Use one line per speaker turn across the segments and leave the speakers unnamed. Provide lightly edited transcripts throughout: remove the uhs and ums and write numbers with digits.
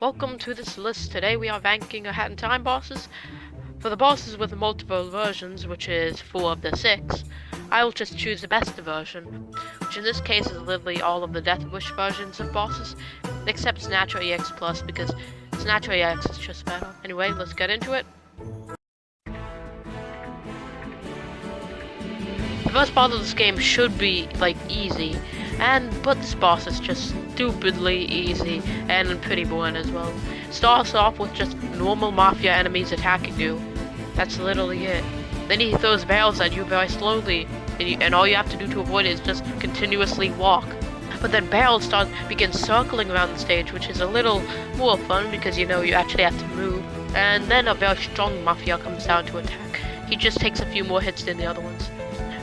Welcome to this list. Today we are ranking a hat in time bosses. For the bosses with multiple versions, which is 4 of the 6, I will just choose the best version, which in this case is literally all of the Death Wish versions of bosses, except Natural EX Plus, because Natural EX is just better. Anyway, let's get into it. The first part of this game should be, easy, but this boss is just stupidly easy and pretty boring as well. Starts off with just normal Mafia enemies attacking you. That's literally it. Then he throws barrels at you very slowly, and all you have to do to avoid it is just continuously walk. But then barrels begin circling around the stage, which is a little more fun because you actually have to move. And then a very strong Mafia comes down to attack. He just takes a few more hits than the other ones.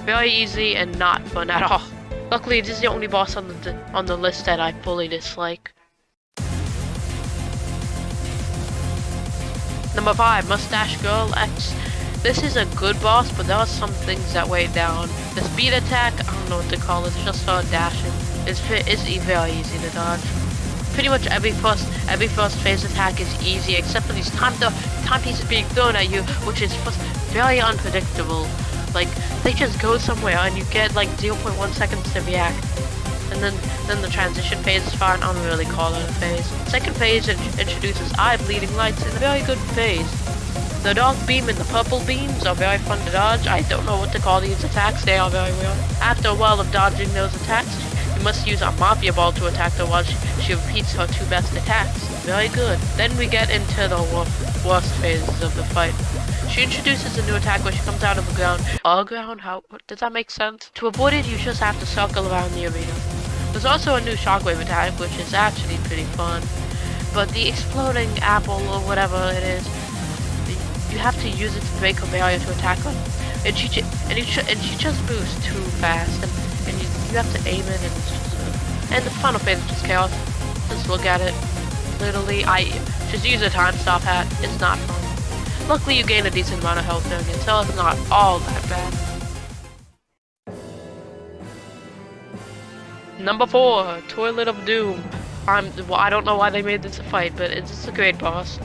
Very easy and not fun at all. Luckily, this is the only boss on the list that I fully dislike. Number 5, Mustache Girl X. This is a good boss, but there are some things that weigh down. The speed attack, I don't know what to call it, it's just her dashing. It's very easy to dodge. Pretty much every first phase attack is easy, except for these time pieces being thrown at you, which is very unpredictable. They just go somewhere and you get 0.1 seconds to react. And then the transition phase is fine. I don't really call it a phase. Second phase introduces eye bleeding lights in a very good phase. The dark beam and the purple beams are very fun to dodge. I don't know what to call these attacks. They are very weird. After a while of dodging those attacks, you must use a Mafia Ball to attack her while she repeats her 2 best attacks. Very good. Then we get into the worst phases of the fight. She introduces a new attack where she comes out of the ground. Does that make sense? To avoid it, you just have to circle around the arena. There's also a new shockwave attack, which is actually pretty fun. But the exploding apple, or whatever it is, you have to use it to break her barrier to attack her. And she just moves too fast, and you have to aim it, and the final phase is just chaos. Just look at it. Literally, just use a time stop hat. It's not fun. Luckily, you gain a decent amount of health during it, so it's not all that bad. Number 4, Toilet of Doom. I don't know why they made this a fight, but it's a great boss.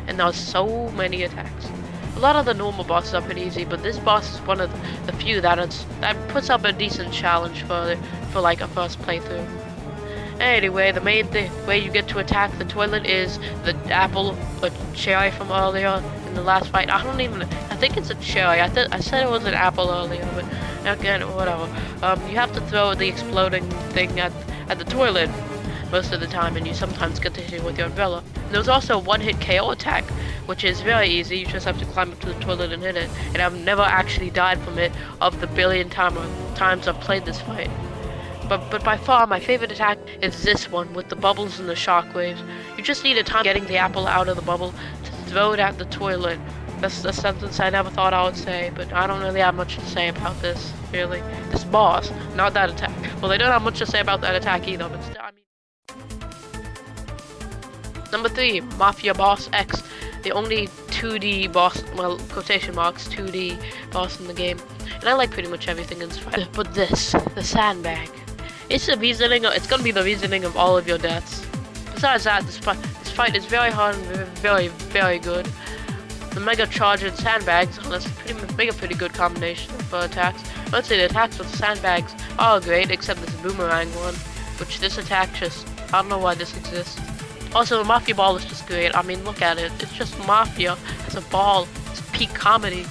And there's so many attacks. A lot of the normal bosses are pretty easy, but this boss is one of the few that puts up a decent challenge for a first playthrough. Anyway, the main way you get to attack the toilet is the apple or cherry from earlier in the last fight. I think it's a cherry. I said it was an apple earlier, but again, whatever. You have to throw the exploding thing at the toilet most of the time, and you sometimes get to hit it with your umbrella. And there's also a one-hit KO attack, which is very easy. You just have to climb up to the toilet and hit it. And I've never actually died from it of the billion times I've played this fight. But by far, my favorite attack is this one with the bubbles and the shockwaves. You just need a time getting the apple out of the bubble to throw it at the toilet. That's a sentence I never thought I would say, but I don't really have much to say about this, really. This boss, not that attack. Well, they don't have much to say about that attack either, but still, Number 3, Mafia Boss X. The only 2D boss, well, quotation marks, 2D boss in the game. And I like pretty much everything in this fight. But this, the sandbag. It's gonna be the reasoning of all of your deaths. Besides that, this fight is very hard and very, very good. The Mega Charge and Sandbags, make a pretty good combination for attacks. I'd say the attacks with sandbags are great, except this boomerang one, which this attack I don't know why this exists. Also, the Mafia Ball is just great. I mean, look at it. It's just Mafia as a ball. It's peak comedy,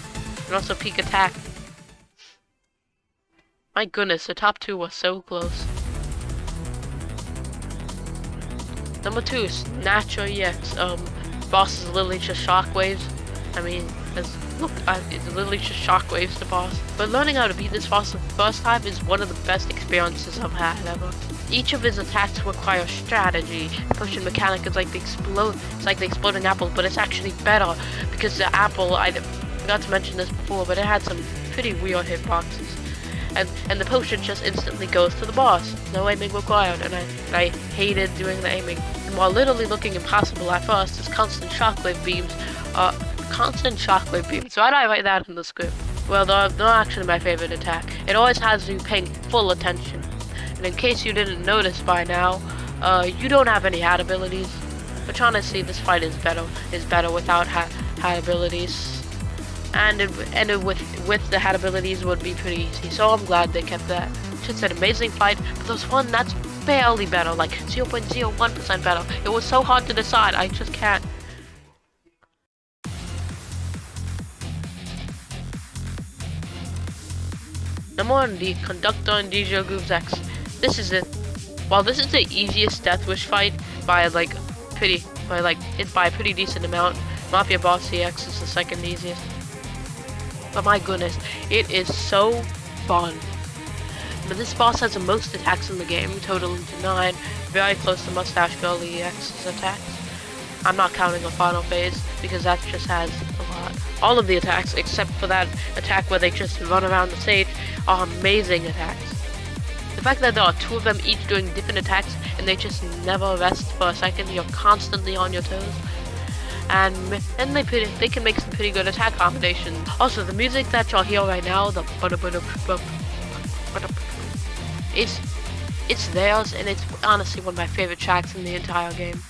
and also peak attack. My goodness, the top 2 were so close. Number 2 is Natural EX. Boss is literally just shockwaves. I mean, it's literally just shockwaves, the boss. But learning how to beat this boss the first time is one of the best experiences I've had ever. Each of his attacks require strategy. The pushing mechanic is like the exploding apple, but it's actually better because the apple, I forgot to mention this before, but it had some pretty weird hitboxes. And the potion just instantly goes to the boss. No aiming required, and I hated doing the aiming. And while literally looking impossible at first, his constant shockwave beams. Why did I write that in the script? Well, they're not actually my favorite attack. It always has you paying full attention. And in case you didn't notice by now, you don't have any hat abilities. Which honestly, this fight is better without hat abilities, and with the hat abilities would be pretty easy. So I'm glad they kept that. It's an amazing fight, but there's one that's barely better, like 0.01% better. It was so hard to decide. I just can't. Number 1, the Conductor and DJ Grooves X. This is it. While this is the easiest Death Wish fight by a pretty decent amount, Mafia Boss CX is the second easiest. But my goodness, it is so fun. But this boss has the most attacks in the game, totaling to 9, very close to Mustache Girl EX's attacks. I'm not counting the final phase, because that just has a lot. All of the attacks, except for that attack where they just run around the stage, are amazing attacks. The fact that there are 2 of them each doing different attacks, and they just never rest for a second, you're constantly on your toes. And they can make some pretty good attack combinations. Also, the music that y'all hear right now, the it's theirs, and it's honestly one of my favorite tracks in the entire game.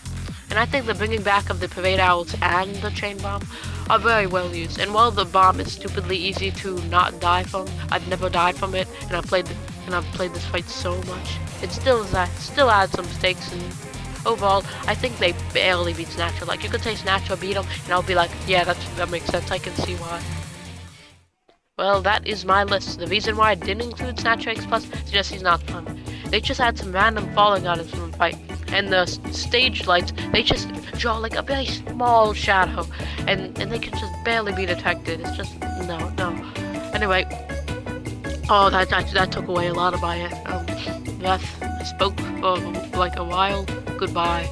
And I think the bringing back of the Parade Owls and the Chain Bomb are very well used. And while the bomb is stupidly easy to not die from, I've never died from it, and I've played this fight so much. It still adds some stakes, and overall, I think they barely beat Snatcher. Like, you could say Snatcher beat them, and I'll be like, yeah, that makes sense. I can see why. Well, that is my list. The reason why I didn't include Snatcher X Plus is just he's not fun. They just had some random falling items from the fight. And the stage lights, they just draw like a very small shadow. And they can just barely be detected. It's just, no. Anyway. Oh, that took away a lot of my breath. I spoke for like a while. Goodbye.